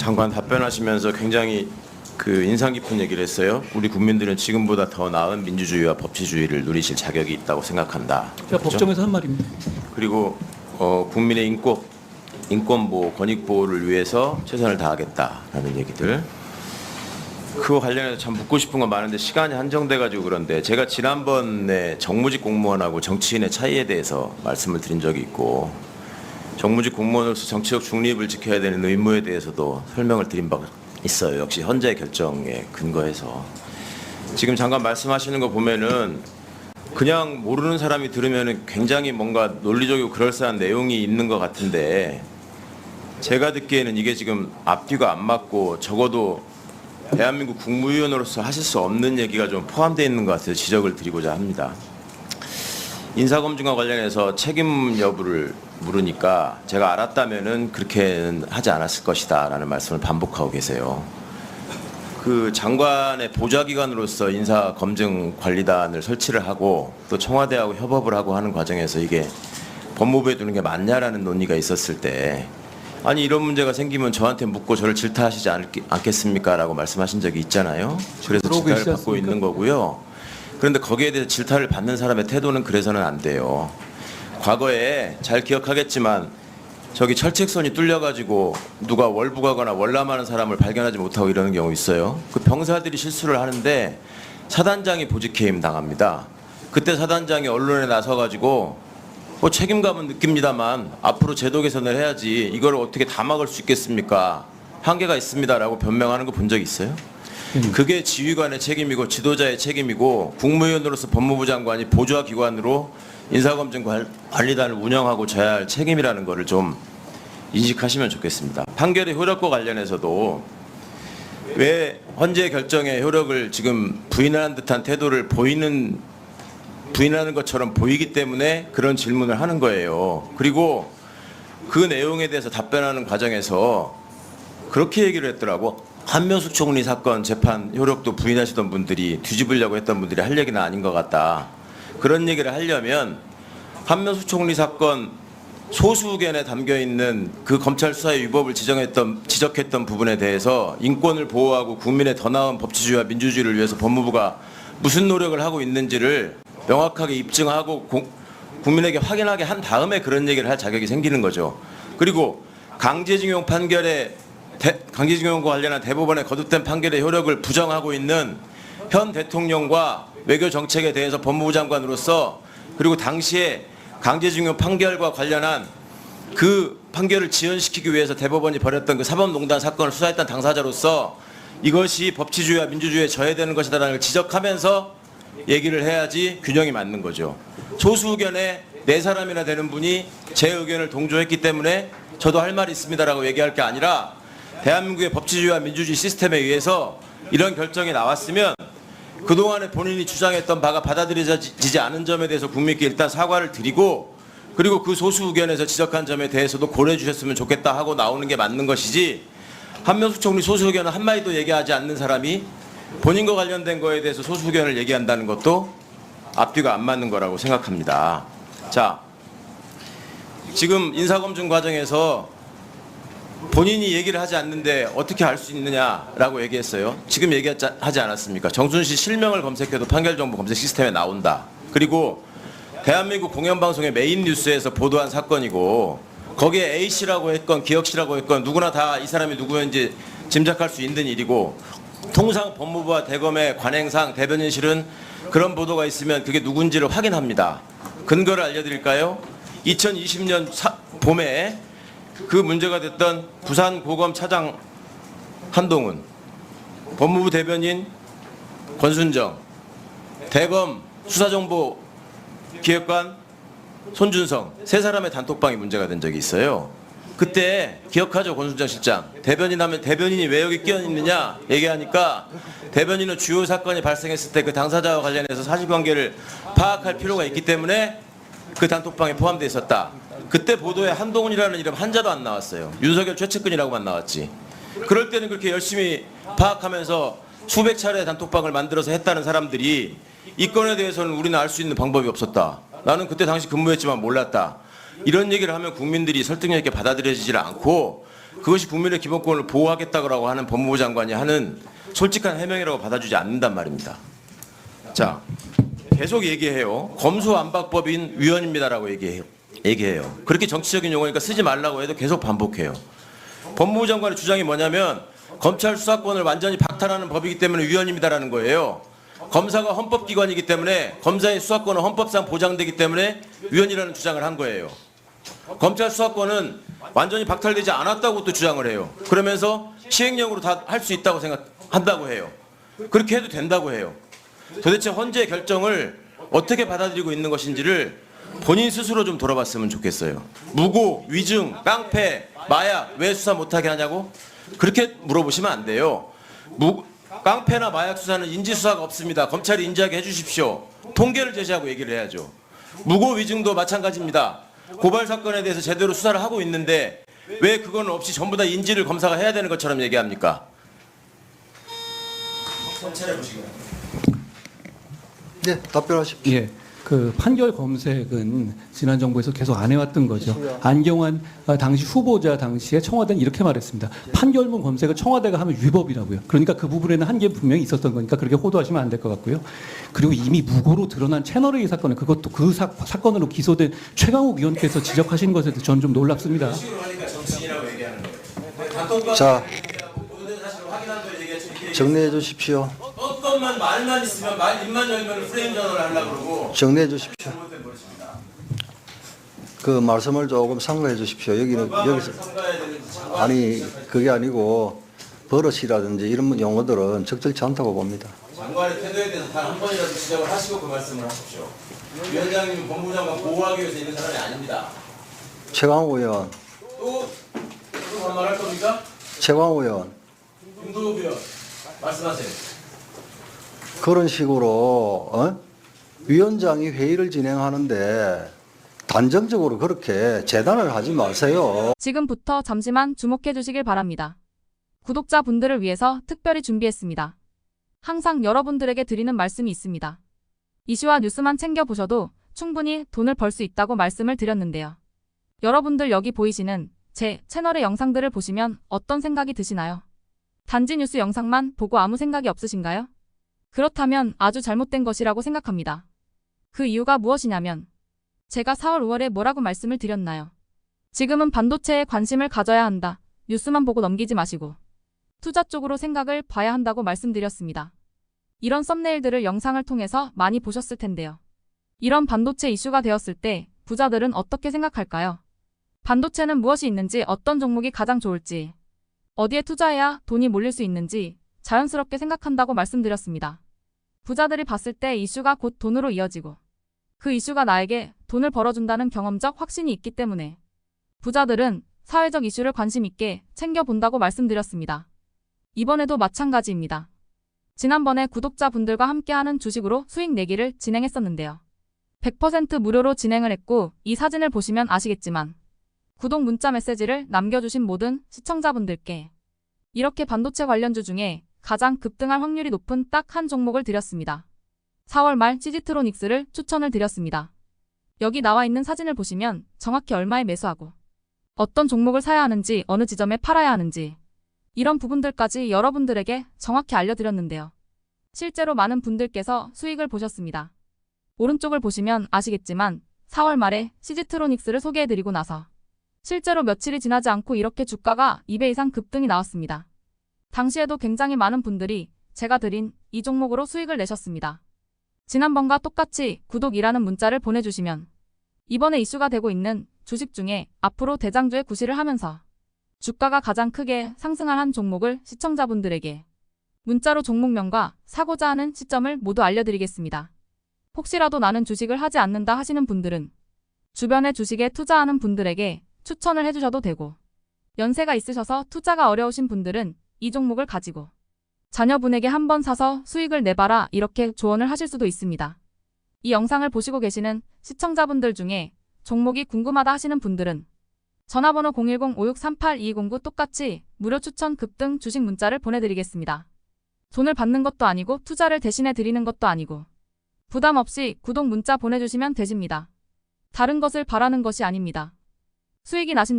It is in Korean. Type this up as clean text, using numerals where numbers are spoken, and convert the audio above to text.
장관 답변하시면서 굉장히 인상 깊은 얘기를 했어요. 우리 국민들은 지금보다 더 나은 민주주의와 법치주의를 누리실 자격이 있다고 생각한다. 제가 그렇죠? 법정에서 한 말입니다. 그리고 국민의 인권 보호, 권익 보호를 위해서 최선을 다하겠다라는 얘기들. 그거 관련해서 참 묻고 싶은 건 많은데 시간이 한정돼 가지고 그런데 제가 지난번에 정무직 공무원하고 정치인의 차이에 대해서 말씀을 드린 적이 있고 정무직 공무원으로서 정치적 중립을 지켜야 되는 의무에 대해서도 설명을 드린 바가 있어요. 역시 헌재 결정에 근거해서. 지금 장관 말씀하시는 거 보면은 그냥 모르는 사람이 들으면은 굉장히 뭔가 논리적이고 그럴싸한 내용이 있는 것 같은데 제가 듣기에는 이게 지금 앞뒤가 안 맞고 적어도 대한민국 국무위원으로서 하실 수 없는 얘기가 좀 포함되어 있는 것 같아서 지적을 드리고자 합니다. 인사검증과 관련해서 책임 여부를 물으니까 제가 알았다면은 그렇게는 하지 않았을 것이다라는 말씀을 반복하고 계세요. 그 장관의 보좌기관으로서 인사검증관리단을 설치를 하고 또 청와대하고 협업을 하고 하는 과정에서 이게 법무부에 두는 게 맞냐라는 논의가 있었을 때 아니 이런 문제가 생기면 저한테 묻고 저를 질타하시지 않겠습니까? 라고 말씀하신 적이 있잖아요. 그래서 질타를 받고 있는 거고요. 그런데 거기에 대해서 질타를 받는 사람의 태도는 그래서는 안 돼요. 과거에 잘 기억하겠지만 저기 철책선이 뚫려가지고 누가 월북하거나 월남하는 사람을 발견하지 못하고 이러는 경우 있어요. 그 병사들이 실수를 하는데 사단장이 보직해임 당합니다. 그때 사단장이 언론에 나서가지고 책임감은 느낍니다만 앞으로 제도 개선을 해야지 이걸 어떻게 다 막을 수 있겠습니까? 한계가 있습니다라고 변명하는 거 본 적 있어요? 그게 지휘관의 책임이고 지도자의 책임이고 국무위원으로서 법무부 장관이 보좌기관으로 인사검증관리단을 운영하고 져야 할 책임이라는 거를 좀 인식하시면 좋겠습니다. 판결의 효력과 관련해서도 왜 헌재 결정의 효력을 지금 부인하는 듯한 태도를 부인하는 것처럼 보이기 때문에 그런 질문을 하는 거예요. 그리고 그 내용에 대해서 답변하는 과정에서 그렇게 얘기를 했더라고. 한명숙 총리 사건 재판 효력도 부인하시던 분들이 뒤집으려고 했던 분들이 할 얘기는 아닌 것 같다. 그런 얘기를 하려면 한명숙 총리 사건 소수 의견에 담겨있는 그 검찰 수사의 위법을 지적했던 부분에 대해서 인권을 보호하고 국민의 더 나은 법치주의와 민주주의를 위해서 법무부가 무슨 노력을 하고 있는지를 명확하게 입증하고 국민에게 확인하게 한 다음에 그런 얘기를 할 자격이 생기는 거죠. 그리고 강제징용과 관련한 대법원의 거듭된 판결의 효력을 부정하고 있는 현 대통령과 외교정책에 대해서 법무부 장관으로서 그리고 당시에 강제징용 판결과 관련한 그 판결을 지연시키기 위해서 대법원이 벌였던 그 사법농단 사건을 수사했던 당사자로서 이것이 법치주의와 민주주의에 저해되는 것이다라는 걸 지적하면서 얘기를 해야지 균형이 맞는 거죠. 소수 의견에 4사람이나 되는 분이 제 의견을 동조했기 때문에 저도 할 말이 있습니다라고 얘기할 게 아니라 대한민국의 법치주의와 민주주의 시스템에 의해서 이런 결정이 나왔으면 그동안에 본인이 주장했던 바가 받아들여지지 않은 점에 대해서 국민께 일단 사과를 드리고 그리고 그 소수 의견에서 지적한 점에 대해서도 고려해 주셨으면 좋겠다 하고 나오는 게 맞는 것이지 한명숙 총리 소수 의견은 한마디도 얘기하지 않는 사람이 본인과 관련된 거에 대해서 소수 의견을 얘기한다는 것도 앞뒤가 안 맞는 거라고 생각합니다. 자, 지금 인사검증 과정에서 본인이 얘기를 하지 않는데 어떻게 알 수 있느냐라고 얘기했어요. 지금 얘기하지 않았습니까? 정순신 실명을 검색해도 판결정보 검색 시스템에 나온다. 그리고 대한민국 공영방송의 메인 뉴스에서 보도한 사건이고 거기에 A씨라고 했건 기혁씨라고 했건 누구나 다 이 사람이 누구였는지 짐작할 수 있는 일이고 통상 법무부와 대검의 관행상 대변인실은 그런 보도가 있으면 그게 누군지를 확인합니다. 근거를 알려드릴까요? 2020년 봄에 그 문제가 됐던 부산고검 차장 한동훈, 법무부 대변인 권순정, 대검 수사정보기획관 손준성 3사람의 단톡방이 문제가 된 적이 있어요. 그때 기억하죠, 권순정 실장. 대변인 하면 대변인이 왜 여기 끼어 있느냐 얘기하니까 대변인은 주요 사건이 발생했을 때 그 당사자와 관련해서 사실관계를 파악할 필요가 있기 때문에 그 단톡방에 포함되어 있었다. 그때 보도에 한동훈이라는 이름 한자도 안 나왔어요. 윤석열 최측근이라고만 나왔지. 그럴 때는 그렇게 열심히 파악하면서 수백 차례 단톡방을 만들어서 했다는 사람들이 이 건에 대해서는 우리는 알 수 있는 방법이 없었다. 나는 그때 당시 근무했지만 몰랐다. 이런 얘기를 하면 국민들이 설득력 있게 받아들여지질 않고 그것이 국민의 기본권을 보호하겠다고 하는 법무부 장관이 하는 솔직한 해명이라고 받아주지 않는단 말입니다. 자, 계속 얘기해요. 검수완박법인 위헌입니다라고 얘기해요. 그렇게 정치적인 용어니까 쓰지 말라고 해도 계속 반복해요. 법무부 장관의 주장이 뭐냐면 검찰 수사권을 완전히 박탈하는 법이기 때문에 위헌입니다라는 거예요. 검사가 헌법기관이기 때문에 검사의 수사권은 헌법상 보장되기 때문에 위헌이라는 주장을 한 거예요. 검찰 수사권은 완전히 박탈되지 않았다고 또 주장을 해요. 그러면서 시행령으로 다 할 수 있다고 생각한다고 해요. 그렇게 해도 된다고 해요. 도대체 헌재 결정을 어떻게 받아들이고 있는 것인지를 본인 스스로 좀 돌아봤으면 좋겠어요. 무고, 위증, 깡패, 마약 왜 수사 못하게 하냐고? 그렇게 물어보시면 안 돼요. 깡패나 마약 수사는 인지수사가 없습니다. 검찰이 인지하게 해주십시오. 통계를 제시하고 얘기를 해야죠. 무고, 위증도 마찬가지입니다. 고발 사건에 대해서 제대로 수사를 하고 있는데 왜 그건 없이 전부 다 인지를 검사가 해야 되는 것처럼 얘기합니까? 차례 보시고요. 네, 답변하십시오. 예, 그 판결 검색은 지난 정부에서 계속 안 해왔던 거죠. 안경환 당시 후보자 당시에 청와대는 이렇게 말했습니다. 판결문 검색을 청와대가 하면 위법이라고요. 그러니까 그 부분에는 한계 분명히 있었던 거니까 그렇게 호도하시면 안 될 것 같고요. 그리고 이미 무고로 드러난 채널A 사건을 그것도 그 사건으로 기소된 최강욱 의원께서 지적하신 것에 대해서 저는 좀 놀랍습니다. 자, 정리해 주십시오. 어떤만 말만 있으면 입만 열면 프레임 전환을 하려고 그러고 정리해 주십시오. 그 말씀을 조금 상가해 주십시오. 여기서 아니 그게 아니고 버릇이라든지 이런 용어들은 적절치 않다고 봅니다. 장관의 태도에 대해서 단 한 번이라도 지적을 하시고 그 말씀을 하십시오. 위원장님은 법무부 장관 보호하기 위해서 있는 사람이 아닙니다. 최강욱 의원. 또 반말할 겁니까? 최강욱 의원. 김도우 의원 말씀하세요. 그런 식으로 위원장이 회의를 진행하는데 단정적으로 그렇게 재단을 하지 마세요. 지금부터 잠시만 주목해 주시길 바랍니다. 구독자분들을 위해서 특별히 준비했습니다. 항상 여러분들에게 드리는 말씀이 있습니다. 이슈와 뉴스만 챙겨보셔도 충분히 돈을 벌 수 있다고 말씀을 드렸는데요. 여러분들 여기 보이시는 제 채널의 영상들을 보시면 어떤 생각이 드시나요? 단지 뉴스 영상만 보고 아무 생각이 없으신가요? 그렇다면 아주 잘못된 것이라고 생각합니다. 그 이유가 무엇이냐면 제가 4월 5월에 뭐라고 말씀을 드렸나요? 지금은 반도체에 관심을 가져야 한다. 뉴스만 보고 넘기지 마시고 투자 쪽으로 생각을 봐야 한다고 말씀드렸습니다. 이런 썸네일들을 영상을 통해서 많이 보셨을 텐데요. 이런 반도체 이슈가 되었을 때 부자들은 어떻게 생각할까요? 반도체는 무엇이 있는지, 어떤 종목이 가장 좋을지, 어디에 투자해야 돈이 몰릴 수 있는지 자연스럽게 생각한다고 말씀드렸습니다. 부자들이 봤을 때 이슈가 곧 돈으로 이어지고 그 이슈가 나에게 돈을 벌어준다는 경험적 확신이 있기 때문에 부자들은 사회적 이슈를 관심 있게 챙겨본다고 말씀드렸습니다. 이번에도 마찬가지입니다. 지난번에 구독자분들과 함께하는 주식으로 수익 내기를 진행했었는데요. 100% 무료로 진행을 했고 이 사진을 보시면 아시겠지만 구독 문자 메시지를 남겨주신 모든 시청자분들께 이렇게 반도체 관련주 중에 가장 급등할 확률이 높은 딱 한 종목을 드렸습니다. 4월 말 시지트로닉스를 추천을 드렸습니다. 여기 나와 있는 사진을 보시면 정확히 얼마에 매수하고 어떤 종목을 사야 하는지, 어느 지점에 팔아야 하는지 이런 부분들까지 여러분들에게 정확히 알려드렸는데요. 실제로 많은 분들께서 수익을 보셨습니다. 오른쪽을 보시면 아시겠지만 4월 말에 시지트로닉스를 소개해드리고 나서 실제로 며칠이 지나지 않고 이렇게 주가가 2배 이상 급등이 나왔습니다. 당시에도 굉장히 많은 분들이 제가 드린 이 종목으로 수익을 내셨습니다. 지난번과 똑같이 구독이라는 문자를 보내주시면 이번에 이슈가 되고 있는 주식 중에 앞으로 대장주의 구실을 하면서 주가가 가장 크게 상승할 한 종목을 시청자분들에게 문자로 종목명과 사고자 하는 시점을 모두 알려드리겠습니다. 혹시라도 나는 주식을 하지 않는다 하시는 분들은 주변에 주식에 투자하는 분들에게 추천을 해주셔도 되고, 연세가 있으셔서 투자가 어려우신 분들은 이 종목을 가지고 자녀분에게 한번 사서 수익을 내봐라 이렇게 조언을 하실 수도 있습니다. 이 영상을 보시고 계시는 시청자분들 중에 종목이 궁금하다 하시는 분들은 전화번호 010-5638-2209 똑같이 무료 추천 급등 주식 문자를 보내드리겠습니다. 돈을 받는 것도 아니고 투자를 대신해 드리는 것도 아니고 부담 없이 구독 문자 보내주시면 되십니다. 다른 것을 바라는 것이 아닙니다. 수익이 나신